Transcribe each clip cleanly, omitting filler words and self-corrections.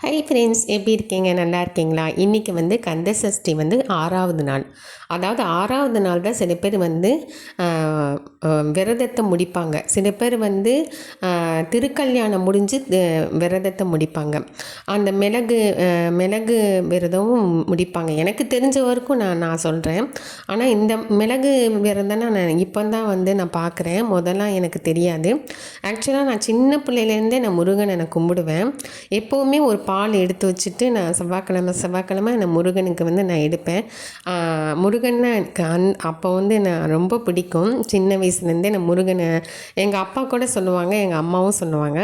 Hi friends, எப்படி இருக்கீங்க? நல்லா இருக்கீங்களா? இன்றைக்கி வந்து கந்த சஷ்டி வந்து 6வது நாள். அதாவது 6வது நாள் தான் சில பேர் வந்து விரதத்தை முடிப்பாங்க. சில பேர் வந்து திருக்கல்யாணம் முடிஞ்சு விரதத்தை முடிப்பாங்க. அந்த மிளகு விரதமும் முடிப்பாங்க. எனக்கு தெரிஞ்ச வரைக்கும் நான் சொல்கிறேன். ஆனால் இந்த மிளகு விரதம்னா நான் இப்போ தான் வந்து நான் பார்க்குறேன். முதல்லாம் எனக்கு தெரியாது. ஆக்சுவலாக நான் சின்ன பிள்ளையிலேருந்தே நான் முருகனை நான் கும்பிடுவேன். எப்போவுமே ஒரு பால் எடுத்து வச்சுட்டு நான் செவ்வாய்க்கிழமை நான் முருகனுக்கு வந்து நான் எடுப்பேன். முருகன்னா எனக்கு அப்போ வந்து நான் ரொம்ப பிடிக்கும். சின்ன வயசுலேருந்தே நான் முருகனை எங்கள் அப்பா கூட சொல்லுவாங்க, எங்கள் அம்மாவும் சொல்லுவாங்க,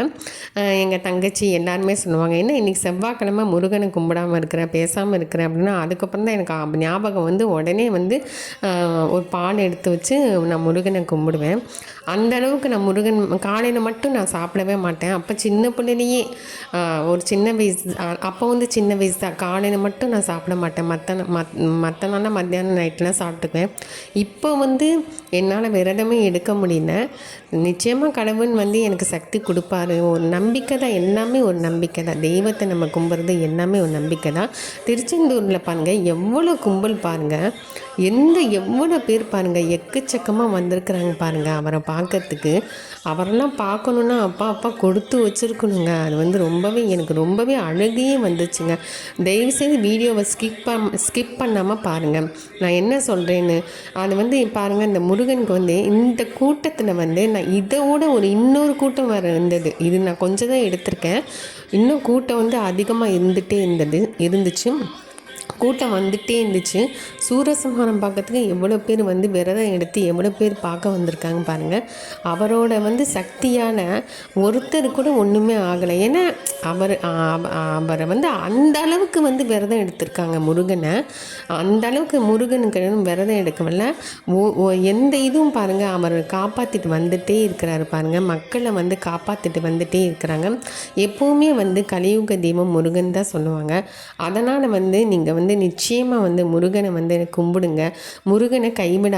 எங்கள் தங்கச்சி எல்லாருமே சொல்லுவாங்க, என்ன இன்றைக்கி செவ்வாய்க்கிழமை முருகனை கும்பிடாமல் இருக்கிறேன், பேசாமல் இருக்கிறேன் அப்படின்னா. அதுக்கப்புறம் தான் எனக்கு ஞாபகம் வந்து உடனே வந்து ஒரு பால் எடுத்து வச்சு நான் முருகனை கும்பிடுவேன். அந்தளவுக்கு நான் முருகன் காலையில் மட்டும் நான் சாப்பிடவே மாட்டேன். அப்போ சின்ன பிள்ளையிலேயே ஒரு சின்ன வயசு, அப்போ வந்து சின்ன வயசு தான். காலையில் மட்டும் நான் சாப்பிட மாட்டேன். மற்ற நாளாக மத்தியானம் நைட்லாம் சாப்பிட்டுக்குவேன். இப்போ வந்து என்னால் விரதமே எடுக்க முடியல. நிச்சயமாக கடவுள் வந்து எனக்கு சக்தி கொடுப்பாரு. ஒரு நம்பிக்கை தான், எல்லாமே ஒரு நம்பிக்கை தான். தெய்வத்தை நம்ம கும்பிட்றது எல்லாமே ஒரு நம்பிக்கை தான். திருச்செந்தூரில் பாருங்கள் எவ்வளோ கும்பல் பாருங்கள், எவ்வளோ பேர் பாருங்கள், எக்கச்சக்கமாக வந்திருக்கிறாங்க பாருங்கள் அவரை பார்க்கறதுக்கு. அவரெல்லாம் பார்க்கணுன்னா அப்பா கொடுத்து வச்சுருக்கணுங்க. அது வந்து எனக்கு ரொம்பவே அழகையே வந்துச்சுங்க. தயவுசெய்து வீடியோவை ஸ்கிப் பண்ணாமல் பாருங்கள் நான் என்ன சொல்கிறேன்னு. அது வந்து பாருங்கள், இந்த முருகனுக்கு வந்து இந்த கூட்டத்தில் வந்து நான் இதோட இன்னொரு கூட்டம் வேறு இருந்தது. இது நான் கொஞ்சம் தான் எடுத்திருக்கேன். இன்னும் கூட்டம் வந்து அதிகமாக இருந்துச்சு. கூட்டம் வந்துகிட்டே இருந்துச்சு. சூரசம்ஹாரம் பார்க்கறதுக்கு எவ்வளோ பேர் வந்து விரதம் எடுத்து எவ்வளோ பேர் பார்க்க வந்திருக்காங்க பாருங்கள். அவரோட வந்து சக்தியால் ஒருத்தர் கூட ஒன்றுமே ஆகலை. ஏன்னா அவரை வந்து அந்த அளவுக்கு வந்து விரதம் எடுத்திருக்காங்க முருகனை. அந்த அளவுக்கு முருகனுக்கு விரதம் எடுக்கவில்லை. எந்த இதுவும் பாருங்கள், அவர் காப்பாற்றிட்டு வந்துகிட்டே இருக்கிறாரு பாருங்கள். மக்களை வந்து காப்பாற்றிட்டு வந்துகிட்டே இருக்கிறாங்க. எப்போவுமே வந்து கலியுக தெய்வம் முருகன் தான் சொல்லுவாங்க. அதனால் வந்து நீங்கள் வந்து நிச்சயமாக வந்து முருகனை வந்து கும்பிடுங்க. முருகனை கைவிட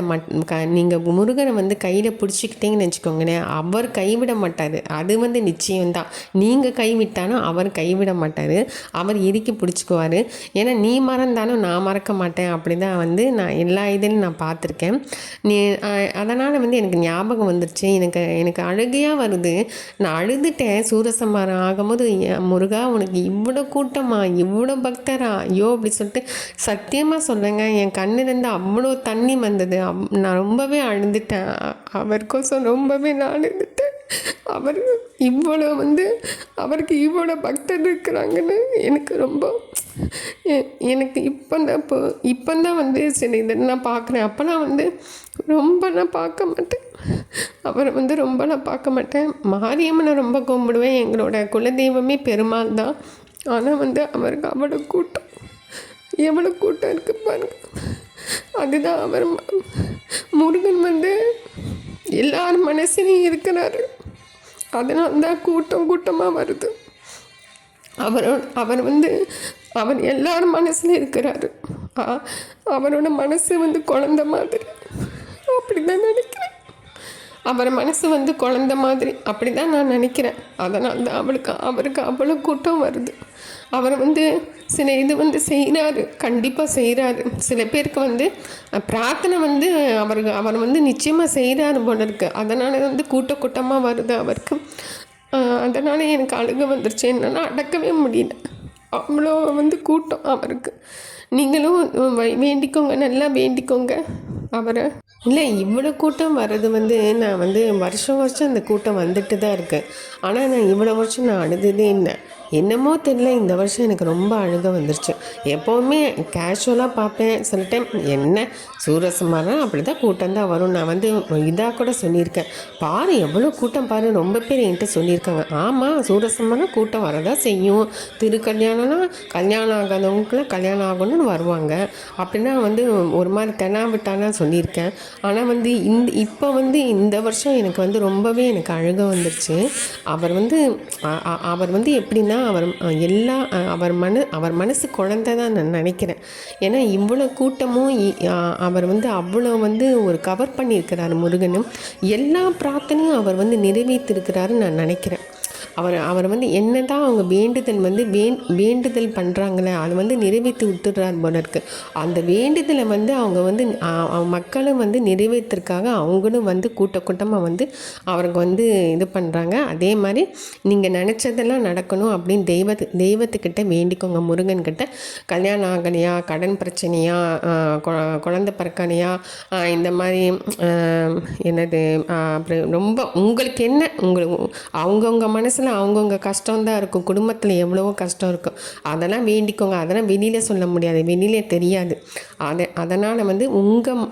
நீங்கள் முருகனை வந்து கையில் பிடிச்சிக்கிட்டீங்கன்னு வச்சுக்கோங்களேன், அவர் கைவிட மாட்டார். அது வந்து நிச்சயம்தான். நீங்கள் கைவிட்டாலும் அவர் கைவிட மாட்டார். அவர் இறுக்கி பிடிச்சிக்குவார். ஏன்னா நீ மறந்தாலும் நான் மறக்க மாட்டேன். அப்படி தான் வந்து நான் எல்லா இதுலையும் நான் பார்த்துருக்கேன். அதனால் வந்து எனக்கு ஞாபகம் வந்துருச்சு. எனக்கு அழுகையாக வருது. நான் அழுதுட்டேன். சூரசம்ஹாரம் ஆகும்போது, முருகா உனக்கு இவ்வளோ கூட்டமா, இவ்வளோ பக்தரா, ஐயோ அப்படி சொல்லிட்டு சத்தியமாக சொல்லுங்க, என் கண்ணிலேருந்து அவ்வளோ தண்ணி வந்தது. நான் ரொம்பவே அழுதுட்டேன். அவருக்கோசம் ரொம்பவே நான் அழுதுட்டேன். அவருக்கு இவ்வளோ பக்தர் இருக்கிறாங்கன்னு எனக்கு இப்போ தான் வந்து சரி இதை நான் பார்க்குறேன். அப்போலாம் வந்து ரொம்ப நான் பார்க்க மாட்டேன். அவரை வந்து ரொம்ப நான் பார்க்க மாட்டேன். மாரியம்மனை ரொம்ப கும்பிடுவேன். எங்களோட குலதெய்வமே பெருமாள் தான். ஆனால் வந்து அவருக்கு எவ்வளோ கூட்டம் இருக்குது பாருங்க. அதுதான் முருகன் வந்து எல்லார் மனசிலையும் இருக்கிறாரு. அதனால தான் கூட்டமாக வருது. அவர் எல்லார் மனசுலையும் இருக்கிறாரு. அவரோட மனசு வந்து குழந்த மாதிரி, அப்படி தான் நினைக்கிறேன். அவர் மனசு வந்து குழந்த மாதிரி அப்படி தான் நான் நினைக்கிறேன். அதனால தான் அவருக்கு அவ்வளோ கூட்டம் வருது. அவர் வந்து சில இது வந்து செய்கிறாரு, கண்டிப்பாக செய்கிறாரு. சில பேருக்கு வந்து பிரார்த்தனை வந்து அவர் வந்து நிச்சயமாக செய்கிறாரு போல இருக்குது. அதனால் வந்து கூட்டமாக வருது அவருக்கு. அதனால் எனக்கு அழுக வந்துருச்சு. என்னென்னா அடக்கவே முடியல, அவ்வளோ வந்து கூட்டம் அவருக்கு. நீங்களும் வேண்டிக்கோங்க, நல்லா வேண்டிக்கோங்க அவரை. இல்லை, இவ்வளோ கூட்டம் வர்றது வந்து நான் வந்து வருஷம் அந்த கூட்டம் வந்துட்டு தான் இருக்குது. ஆனால் நான் இவ்வளோ வருஷம் நான் அழுததே இல்லை. என்னமோ தெரியல, இந்த வருஷம் எனக்கு ரொம்ப அழுக வந்துருச்சு. எப்போவுமே கேஷுவலாக பார்ப்பேன். சில டைம் என்ன சூரசம்ஹாரம் அப்படி தான் கூட்டம் தான் வரும். நான் வந்து இதாக கூட சொல்லியிருக்கேன், பாரு எவ்வளோ கூட்டம் பாரு, ரொம்ப பேர் என்கிட்ட சொல்லியிருக்காங்க. ஆமாம், சூரசம்ஹாரம் கூட்டம் வரதான் செய்யும். திருக்கல்யாணம்னா கல்யாணம் ஆகாதவங்களுக்குலாம் கல்யாணம் ஆகணும்னு வருவாங்க. அப்படின்னா வந்து ஒரு மாதிரி தெனாவிட்டாலாம் சொல்லியிருக்கேன். ஆனால் வந்து இப்போ வந்து இந்த வருஷம் எனக்கு வந்து ரொம்பவே எனக்கு அழுக வந்துருச்சு. அவர் வந்து எப்படின்னா அவர் மனசு குழந்தை தான் நான் நினைக்கிறேன். ஏன்னா இவ்வளோ கூட்டமும் அவர் வந்து அவ்வளோ வந்து ஒரு கவர் பண்ணியிருக்கிறாரு முருகனும். எல்லா பிரார்த்தனையும் அவர் வந்து நிறைவேற்றிருக்கிறாருன்னு நான் நினைக்கிறேன். அவர் அவர் வந்து என்ன தான் அவங்க வேண்டுதல் வந்து வேண்டுதல் பண்ணுறாங்களே அதை வந்து நிறைவேற்றி விட்டுடுறார் போல இருக்குது. அந்த வேண்டுதலை வந்து அவங்க வந்து மக்களும் வந்து நிறைவேற்றுறதுக்காக அவங்களும் வந்து கூட்டமாக வந்து அவருக்கு வந்து இது பண்ணுறாங்க. அதே மாதிரி நீங்கள் நினச்சதெல்லாம் நடக்கணும் அப்படின்னு தெய்வத்துக்கிட்ட வேண்டிக்கோங்க. முருகன்கிட்ட கல்யாணம் ஆகலையா, கடன் பிரச்சனையா, குழந்தை பிறக்கலையா, இந்த மாதிரி என்னது அப்புறம் ரொம்ப உங்களுக்கு என்ன அவங்கவுங்க மனசில் அவங்கவுங்க கஷ்டம்தான் இருக்கும். குடும்பத்தில் எவ்வளவோ கஷ்டம் இருக்கும். அதெல்லாம் வேண்டிக்கோங்க. அதெல்லாம் வெளியில் சொல்ல முடியாது, வெளியில் தெரியாது. அதனால் வந்து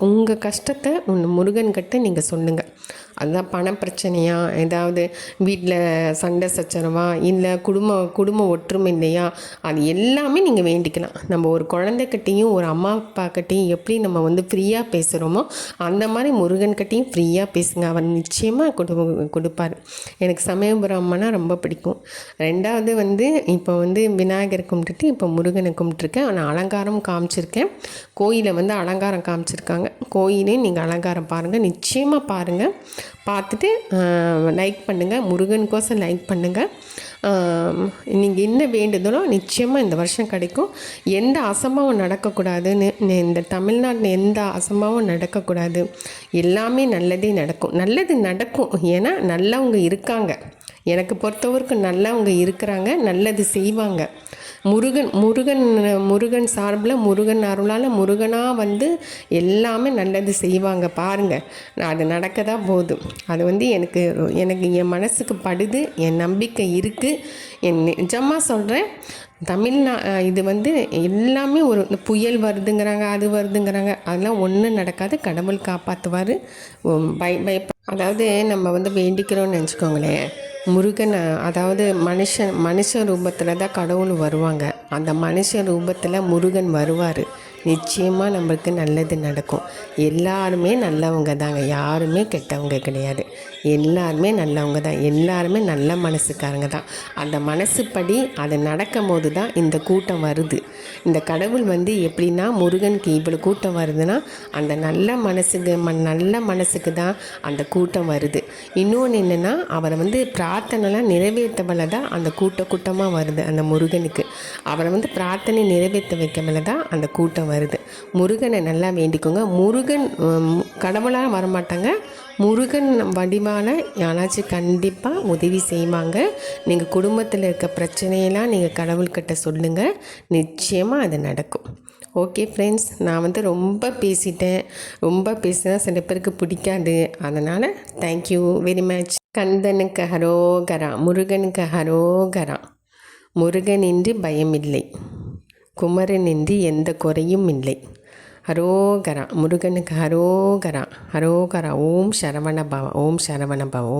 உங்கள் கஷ்டத்தை முருகன்கிட்ட நீங்கள் சொல்லுங்கள். அதுதான் பண பிரச்சனையா, ஏதாவது வீட்டில் சண்டை சச்சரவா, இல்லை குடும்ப ஒற்றுமை இல்லையா, அது எல்லாமே நீங்கள் வேண்டிக்கலாம். நம்ம ஒரு குழந்தைக்கிட்டையும் ஒரு அம்மா அப்பாக்கிட்டையும் எப்படி நம்ம வந்து ஃப்ரீயாக பேசுகிறோமோ அந்த மாதிரி முருகன்கிட்டையும் ஃப்ரீயாக பேசுங்க. அவர் நிச்சயமாக கொடுப்பார். எனக்கு சமயபுரம் அம்மனா ரொம்ப பிடிக்கும். ரெண்டாவது வந்து இப்போ வந்து விநாயகர் கும்பிட்டுட்டு இப்போ முருகனை கும்பிட்டுருக்கேன். ஆனால் அலங்காரம் காமிச்சிருக்கேன். கோயிலை வந்து அலங்காரம் காமிச்சிருக்காங்க. கோயிலையும் நீங்கள் அலங்காரம் பாருங்கள், நிச்சயமாக பாருங்கள். பார்த்துட்டு லைக் பண்ணுங்கள், முருகனுக்கோசம் லைக் பண்ணுங்கள். நீங்கள் என்ன வேண்டுதலோ நிச்சயமாக இந்த வருஷம் கிடைக்கும். எந்த அசம்பாவம் நடக்கக்கூடாதுன்னு, இந்த தமிழ்நாட்டில் எந்த அசம்பாவம் நடக்கக்கூடாது, எல்லாமே நல்லதே நடக்கும். நல்லது நடக்கும், ஏன்னா நல்லவங்க இருக்காங்க. எனக்கு பொறுத்தவரைக்கும் நல்லவங்க இருக்கிறாங்க, நல்லது செய்வாங்க. முருகன் சார்பில், முருகன் அருளால், முருகனாக வந்து எல்லாமே நல்லது செய்வாங்க. பாருங்கள், அது நடக்க தான் போகுது. அது வந்து எனக்கு என் மனசுக்கு படுது, என் நம்பிக்கை இருக்குது. நிஜமாக சொல்கிறேன். இது வந்து எல்லாமே ஒரு புயல் வருதுங்கிறாங்க, அது வருதுங்கிறாங்க, அதெல்லாம் ஒன்றும் நடக்காது. கடவுள் காப்பாற்றுவார். அதாவது நம்ம வந்து வேண்டிக்கிறோன்னு நினச்சிக்கோங்களேன். முருகன் அதாவது மனுஷ ரூபத்தில் தான் கடவுள் வருவாங்க. அந்த மனுஷ ரூபத்தில் முருகன் வருவார். நிச்சயமாக நம்மளுக்கு நல்லது நடக்கும். எல்லாருமே நல்லவங்க தாங்க, யாருமே கெட்டவங்க கிடையாது. எல்லாருமே நல்லவங்க தான், எல்லாருமே நல்ல மனசுக்காரங்க தான். அந்த மனசுப்படி அது நடக்கும் போது தான் இந்த கூட்டம் வருது. இந்த கடவுள் வந்து எப்படின்னா, முருகனுக்கு இவ்வளோ கூட்டம் வருதுன்னா அந்த நல்ல மனசுக்கு தான் அந்த கூட்டம் வருது. இன்னொன்று என்னென்னா, அவரை வந்து பிரார்த்தனைலாம் நிறைவேற்றவள தான் அந்த கூட்டமாக வருது. அந்த முருகனுக்கு அவரை வந்து பிரார்த்தனை நிறைவேற்ற வைக்கவள தான் அந்த கூட்டம் வருது. முருகனை நல்லா வேண்டிக்கோங்க. முருகன் கடவுளாக வரமாட்டாங்க, முருகன் வடிவால் யாராச்சும் கண்டிப்பாக உதவி செய்வாங்க. நீங்கள் குடும்பத்தில் இருக்க பிரச்சனையெல்லாம் நீங்கள் கடவுள்கிட்ட சொல்லுங்கள், நிச்சயமாக அது நடக்கும். ஓகே ஃப்ரெண்ட்ஸ், நான் வந்து ரொம்ப பேசினா சில பேருக்கு பிடிக்காது. அதனால் தேங்க்யூ வெரி மச். கந்தனுக்கு ஹரோகரா, முருகனுக்கு ஹரோகரா. முருகனின்றி பயமில்லை, குமரனின்றி எந்த குறையும் இல்லை. ஹரோகரா, முருகனுக்கு ஹரோகரா. ஹரோகரா. ஓம் சரவண பவ, ஓம் சரவண பவ.